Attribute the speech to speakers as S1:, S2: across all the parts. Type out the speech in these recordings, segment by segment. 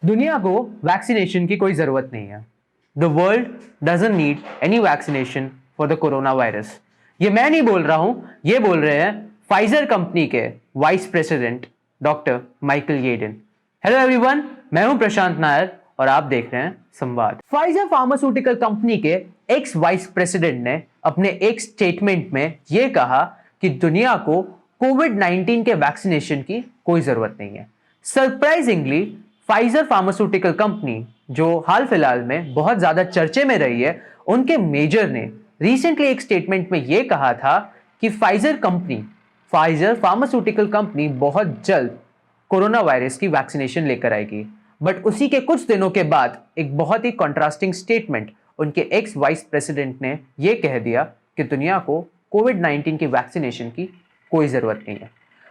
S1: दुनिया को वैक्सीनेशन की कोई जरूरत नहीं है। The world doesn't need any vaccination for the corona virus. ये मैं नहीं बोल रहा हूं, ये बोल रहे हैं फाइजर कंपनी के vice president doctor Michael Yeadon. Hello everyone, मैं हूं प्रशांत नायर और आप देख रहे हैं संवाद। फाइजर फार्मास्यूटिकल कंपनी के एक्स वाइस प्रेसिडेंट ने अपने एक स्टेटमेंट में यह कहा कि दुनिया को कोविड-19 के वैक्सीनेशन की कोई जरूरत नहीं है। सरप्राइजिंगली फाइजर फार्मास्यूटिकल कंपनी, जो हाल फिलहाल में बहुत ज्यादा चर्चे में रही है, उनके मेजर ने रिसेंटली एक स्टेटमेंट में यह कहा था कि फाइजर फार्मास्यूटिकल कंपनी बहुत जल्द कोरोना वायरस की वैक्सीनेशन लेकर आएगी। बट उसी के कुछ दिनों के बाद एक बहुत ही कॉन्ट्रास्टिंग स्टेटमेंट उनके एक्स वाइस प्रेसिडेंट ने यह कह दिया कि दुनिया को कोविड-19 की वैक्सीनेशन की कोई जरूरत नहीं है।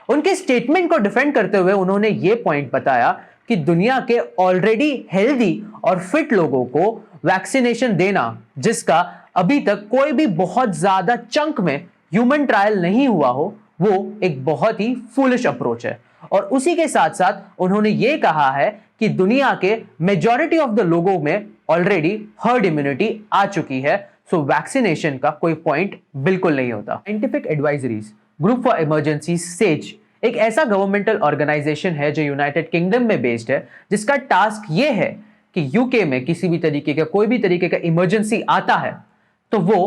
S1: उनके स्टेटमेंट को डिफेंड करते हुए उन्होंने यह पॉइंट बताया कि दुनिया के ऑलरेडी हेल्दी और फिट लोगों को वैक्सीनेशन देना, जिसका अभी तक कोई भी बहुत ज्यादा चंक में ह्यूमन ट्रायल नहीं हुआ हो, वो एक बहुत ही फूलिश अप्रोच है। और उसी के साथ साथ उन्होंने यह कहा है कि दुनिया के मेजॉरिटी ऑफ द लोगों में ऑलरेडी हर्ड इम्यूनिटी आ चुकी है, सो वैक्सीनेशन का कोई पॉइंट बिल्कुल नहीं होता। Scientific advisories group for emergency says एक ऐसा गवर्नमेंटल ऑर्गेनाइजेशन है जो यूनाइटेड किंगडम में बेस्ड है, जिसका टास्क यह है कि यूके में किसी भी तरीके का कोई भी तरीके का इमरजेंसी आता है तो वो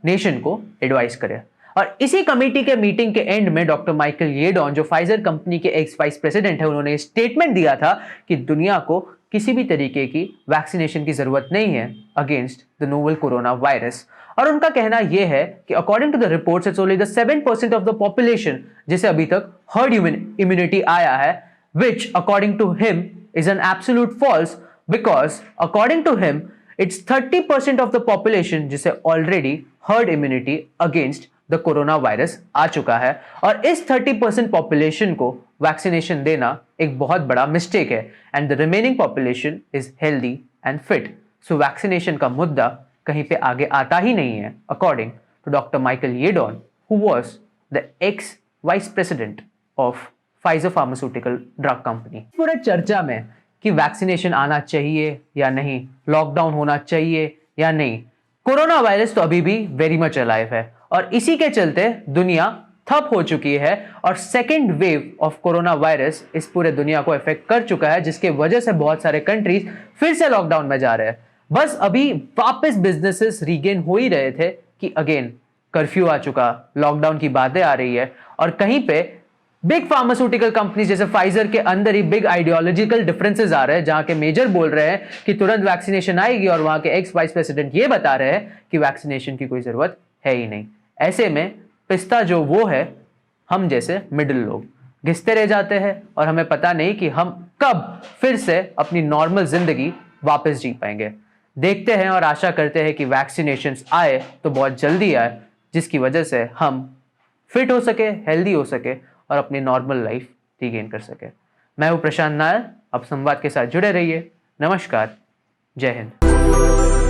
S1: नेशन को एडवाइस करे। और इसी कमेटी के मीटिंग के एंड में डॉक्टर माइकल येडन, जो फाइजर कंपनी के एक्स वाइस प्रेसिडेंट है, उन्होंने स्टेटमेंट दिया था कि दुनिया को किसी भी तरीके की वैक्सीनेशन की जरूरत नहीं है against the novel corona virus. और उनका कहना यह है कि according to the reports it's only the 7% of the population जिसे अभी तक हर्ड इम्यूनिटी आया है, which according to him is an absolute false, because according to him it's 30% of the population जिसे already herd immunity against the corona virus आ चुका है। और इस 30% पॉपुलेशन को वैक्सीनेशन देना एक बहुत बड़ा मिस्टेक है, and the remaining population is healthy and fit. So vaccination का मुद्दा कहीं पे आगे आता ही नहीं है, according to doctor Michael Yeadon, who was the ex vice president of Pfizer pharmaceutical drug company. पूरे चर्चा में कि वैक्सीनेशन आना चाहिए या नहीं, लॉकडाउन होना चाहिए या नहीं, कोरोना वायरस तो अभी भी वेरी मच अलाइव है और इसी के चलते दुनिया ठप हो चुकी है और second wave of corona virus इस पूरे दुनिया को इफेक्ट कर चुका है, जिसके वजह से बहुत सारे कंट्रीज फिर से लॉकडाउन में जा रहे हैं। बस अभी वापस बिजनेसेस रीगेन हो ही रहे थे कि अगेन कर्फ्यू आ चुका, लॉकडाउन की बातें आ रही है और कहीं पे बिग फार्मास्यूटिकल कंपनी जैसे फाइजर के अंदर ही बिग आइडियोलॉजिकल डिफरेंसेस आ रहे हैं, जहां के मेजर बोल रहे हैं कि तुरंत वैक्सीनेशन आएगी और वहां के एक्स वाइस प्रेसिडेंट ये बता रहे हैं कि वैक्सीनेशन की कोई जरूरत है ही नहीं। ऐसे में पिस्ता जो वो है, हम जैसे मिडिल लोग घिसते रह जाते हैं और हमें पता नहीं कि हम कब फिर से अपनी नॉर्मल जिंदगी वापस जी पाएंगे। देखते हैं और आशा करते हैं कि वैक्सीनेशन आए तो बहुत जल्दी आए, जिसकी वजह से हम फिट हो सके, हेल्दी हो सके और अपनी नॉर्मल लाइफ रीगेन कर सके। मैं हूं प्रशांत नायर, अब संवाद के साथ जुड़े रहिए। नमस्कार, जय हिंद।